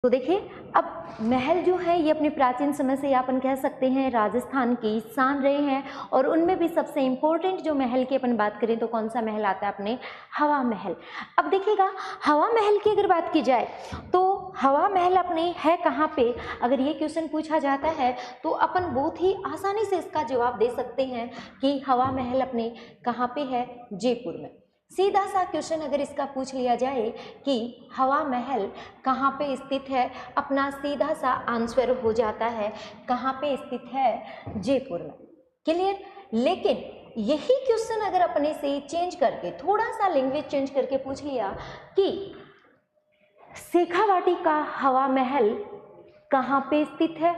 तो देखिए, अब महल जो है ये अपने प्राचीन समय से अपन कह सकते हैं राजस्थान की शान रहे हैं, और उनमें भी सबसे इम्पोर्टेंट जो महल की अपन बात करें तो कौन सा महल आता है अपने, हवा महल। अब देखिएगा, हवा महल की अगर बात की जाए तो हवा महल अपने है कहाँ पे, अगर ये क्वेश्चन पूछा जाता है तो अपन बहुत ही आसानी से इसका जवाब दे सकते हैं कि हवा महल अपने कहाँ पे है, जयपुर में। सीधा सा क्वेश्चन अगर इसका पूछ लिया जाए कि हवा महल कहाँ पे स्थित है, अपना सीधा सा आंसर हो जाता है कहाँ पे स्थित है, जयपुर में। क्लियर। लेकिन यही क्वेश्चन अगर अपने से चेंज करके थोड़ा सा लैंग्वेज चेंज करके पूछ लिया कि शेखावाटी का हवा महल कहाँ पे स्थित है,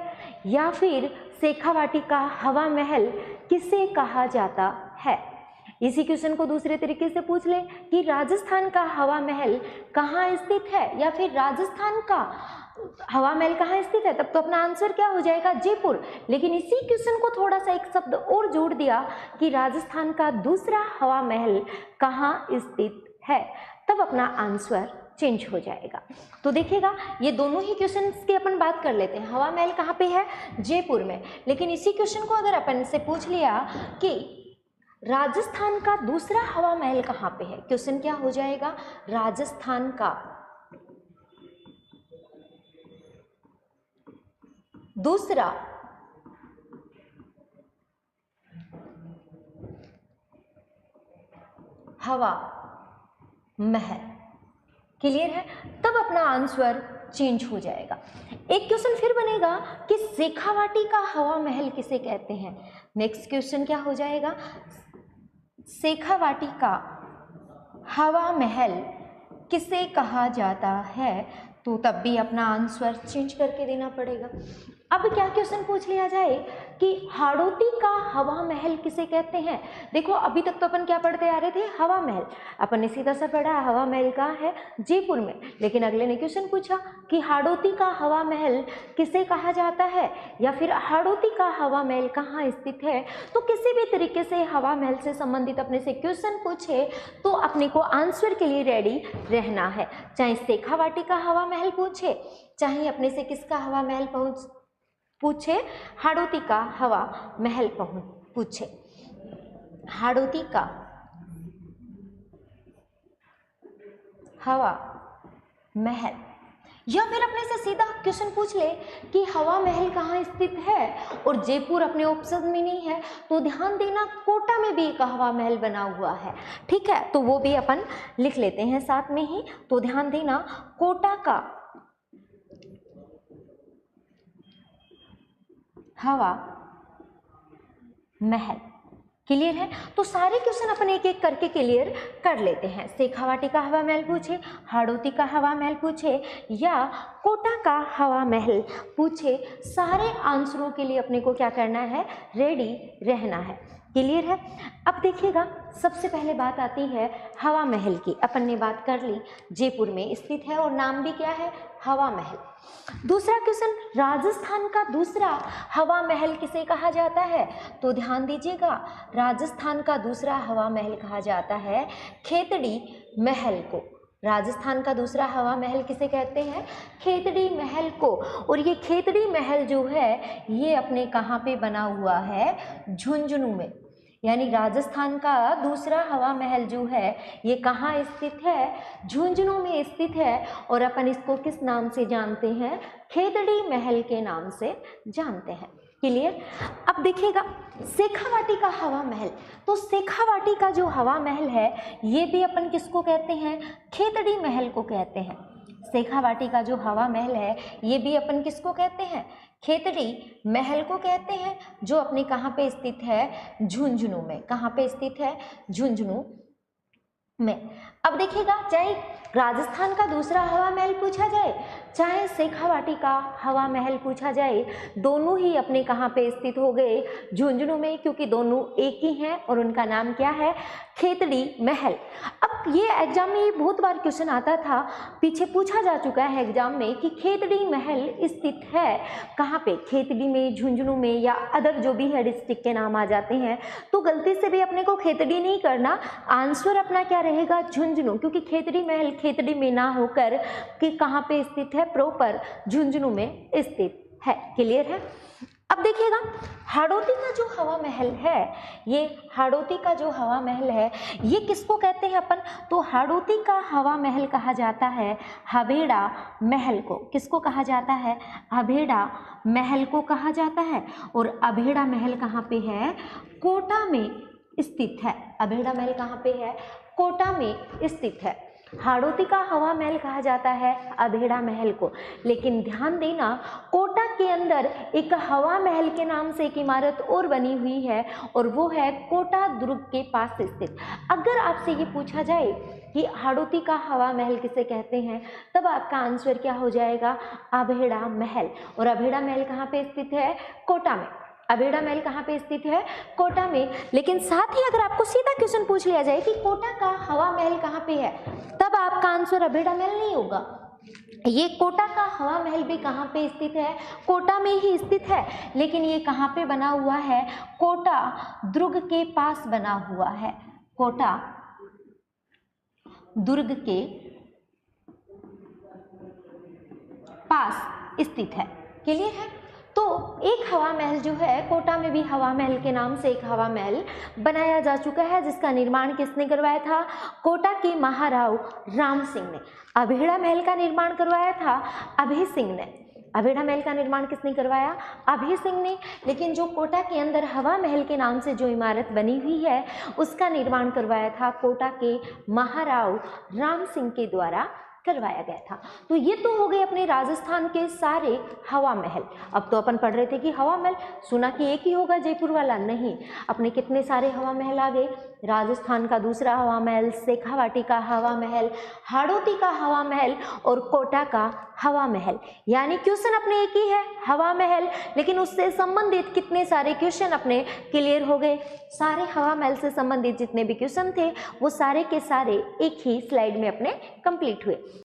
या फिर शेखावाटी का हवा महल किसे कहा जाता है, इसी क्वेश्चन को दूसरे तरीके से पूछ ले कि राजस्थान का हवा महल कहाँ स्थित है, या फिर राजस्थान का हवा महल कहाँ स्थित है, तब तो अपना आंसर क्या हो जाएगा, जयपुर। लेकिन इसी क्वेश्चन को थोड़ा सा एक शब्द और जोड़ दिया कि राजस्थान का दूसरा हवा महल कहाँ स्थित है, तब अपना आंसर चेंज हो जाएगा। तो देखिएगा, ये दोनों ही क्वेश्चंस की अपन बात कर लेते हैं। हवा महल कहाँ पे है, जयपुर में। लेकिन इसी क्वेश्चन को अगर अपन से पूछ लिया कि राजस्थान का दूसरा हवा महल कहाँ पे है, क्वेश्चन क्या हो जाएगा, राजस्थान का दूसरा हवा महल। क्लियर है, तब अपना आंसर चेंज हो जाएगा। एक क्वेश्चन फिर बनेगा कि शेखावाटी का हवा महल किसे कहते हैं। नेक्स्ट क्वेश्चन क्या हो जाएगा, शेखावाटी का हवा महल किसे कहा जाता है, तो तब भी अपना आंसर चेंज करके देना पड़ेगा। अब क्या क्वेश्चन पूछ लिया जाए कि हाड़ौती का हवा महल किसे कहते हैं। देखो, अभी तक तो अपन क्या पढ़ते आ रहे थे, हवा महल। अपन ने सीधा सा पढ़ा हवा महल कहाँ है, जयपुर में। लेकिन अगले ने क्वेश्चन पूछा कि हाड़ौती का हवा महल किसे कहा जाता है, या फिर हाड़ौती का हवा महल कहाँ स्थित है। तो किसी भी तरीके से हवा महल से संबंधित अपने से क्वेश्चन पूछे तो अपने को आंसर के लिए रेडी रहना है। चाहे शेखावाटी का हवा महल पूछे, चाहे अपने से किसका हवा महल पूछे, हाड़ौती का हवा महल पूछे। हाड़ौती का हवा महल, या फिर अपने से सीधा क्वेश्चन पूछ ले कि हवा महल कहाँ स्थित है, और जयपुर अपने ऑप्शन में नहीं है, तो ध्यान देना कोटा में भी एक हवा महल बना हुआ है। ठीक है, तो वो भी अपन लिख लेते हैं साथ में ही। तो ध्यान देना, कोटा का हवा महल। क्लियर है, तो सारे क्वेश्चन अपन एक एक करके क्लियर कर लेते हैं। शेखावाटी का हवा महल पूछे, हाड़ौती का हवा महल पूछे, या कोटा का हवा महल पूछे, सारे आंसरों के लिए अपने को क्या करना है, रेडी रहना है। क्लियर है। अब देखिएगा, सबसे पहले बात आती है हवा महल की। अपन ने बात कर ली, जयपुर में स्थित है और नाम भी क्या है, हवा महल। दूसरा क्वेश्चन, राजस्थान का दूसरा हवा महल किसे कहा जाता है। तो ध्यान दीजिएगा, राजस्थान का दूसरा हवा महल कहा जाता है खेतड़ी महल को। राजस्थान का दूसरा हवा महल किसे कहते हैं, खेतड़ी महल को। और ये खेतड़ी महल जो है ये अपने कहाँ पे बना हुआ है, झुंझुनू में। यानी राजस्थान का दूसरा हवा महल जो है ये कहाँ स्थित है, झुंझुनू में स्थित है। और अपन इसको किस नाम से जानते हैं, खेतड़ी महल के नाम से जानते हैं। क्लियर। अब देखिएगा, शेखावाटी का हवा महल, तो शेखावाटी का जो हवा महल है ये भी अपन किसको कहते हैं, खेतड़ी महल को कहते हैं। शेखावाटी का जो हवा महल है ये भी अपन किसको कहते हैं, खेतड़ी महल को कहते हैं, जो अपने कहाँ पे स्थित है, झुंझुनू में। कहाँ पे स्थित है, झुंझुनू में। अब देखिएगा, चाहे राजस्थान का दूसरा हवा महल पूछा जाए, चाहे शेखावाटी का हवा महल पूछा जाए, दोनों ही अपने कहाँ पे स्थित हो गए, झुंझुनू में, क्योंकि दोनों एक ही हैं और उनका नाम क्या है, खेतड़ी महल। अब ये एग्जाम में ये बहुत बार क्वेश्चन आता था, पीछे पूछा जा चुका है एग्जाम में कि खेतड़ी महल स्थित है कहाँ पे, खेतड़ी में, झुंझुनू में, या अदर जो भी है डिस्ट्रिक्ट के नाम आ जाते हैं। तो गलती से भी अपने को खेतड़ी नहीं करना, आंसर अपना क्या रहेगा, झुंझुनू, क्योंकि खेतड़ी महल खेतड़ी में ना होकर कि कहाँ पे स्थित है, है प्रॉपर झुंझुनू में स्थित है। क्लियर है। अब देखिएगा हाड़ौती का जो हवा महल है, ये हाड़ौती का जो हवा महल है ये किसको कहते हैं अपन, तो हाड़ौती का हवा महल कहा जाता है हवेड़ा महल को। किसको कहा जाता है, हवेड़ा महल को कहा जाता है। और अभेड़ा महल कहाँ पे है, कोटा में स्थित है। अभेड़ा महल कहाँ पे है, कोटा में स्थित है। हाड़ौती का हवा महल कहा जाता है अभेड़ा महल को, लेकिन ध्यान देना कोटा के अंदर एक हवा महल के नाम से एक इमारत और बनी हुई है और वो है कोटा दुर्ग के पास स्थित। अगर आपसे ये पूछा जाए कि हाड़ौती का हवा महल किसे कहते हैं, तब आपका आंसर क्या हो जाएगा, अभेड़ा महल। और अभेड़ा महल कहाँ पे स्थित है, कोटा में। अभेड़ा महल कहाँ पे स्थित है, कोटा में। लेकिन साथ ही अगर आपको सीधा क्वेश्चन पूछ लिया जाए कि कोटा का हवा महल कहाँ पे है, तब आपका आंसर अभेड़ा महल नहीं होगा। ये कोटा का हवा महल भी कहाँ पे स्थित है, कोटा में ही स्थित है, लेकिन ये कहाँ पे बना हुआ है, कोटा दुर्ग के पास बना हुआ है। कोटा दुर्ग के पास स्थित है। क्लियर है। तो एक हवा महल जो है, कोटा में भी हवा महल के नाम से एक हवा महल बनाया जा चुका है, जिसका निर्माण किसने करवाया था, कोटा के महाराव राम सिंह ने। अभेड़ा महल का निर्माण करवाया था अभय सिंह ने। अभेड़ा महल का निर्माण किसने करवाया, अभय सिंह ने। लेकिन जो कोटा के अंदर हवा महल के नाम से जो इमारत बनी हुई है उसका निर्माण करवाया था कोटा के महाराव राम सिंह के द्वारा करवाया गया था। तो ये तो हो गए अपने राजस्थान के सारे हवा महल। अब तो अपन पढ़ रहे थे कि हवा महल सुना कि एक ही होगा जयपुर वाला, नहीं, अपने कितने सारे हवा महल आ गए। राजस्थान का दूसरा हवा महल, शेखावाटी का हवा महल, हाड़ौती का हवा महल और कोटा का हवा महल। यानी क्वेश्चन अपने एक ही है, हवा महल, लेकिन उससे संबंधित कितने सारे क्वेश्चन अपने क्लियर हो गए। सारे हवा महल से संबंधित जितने भी क्वेश्चन थे वो सारे के सारे एक ही स्लाइड में अपने कंप्लीट हुए।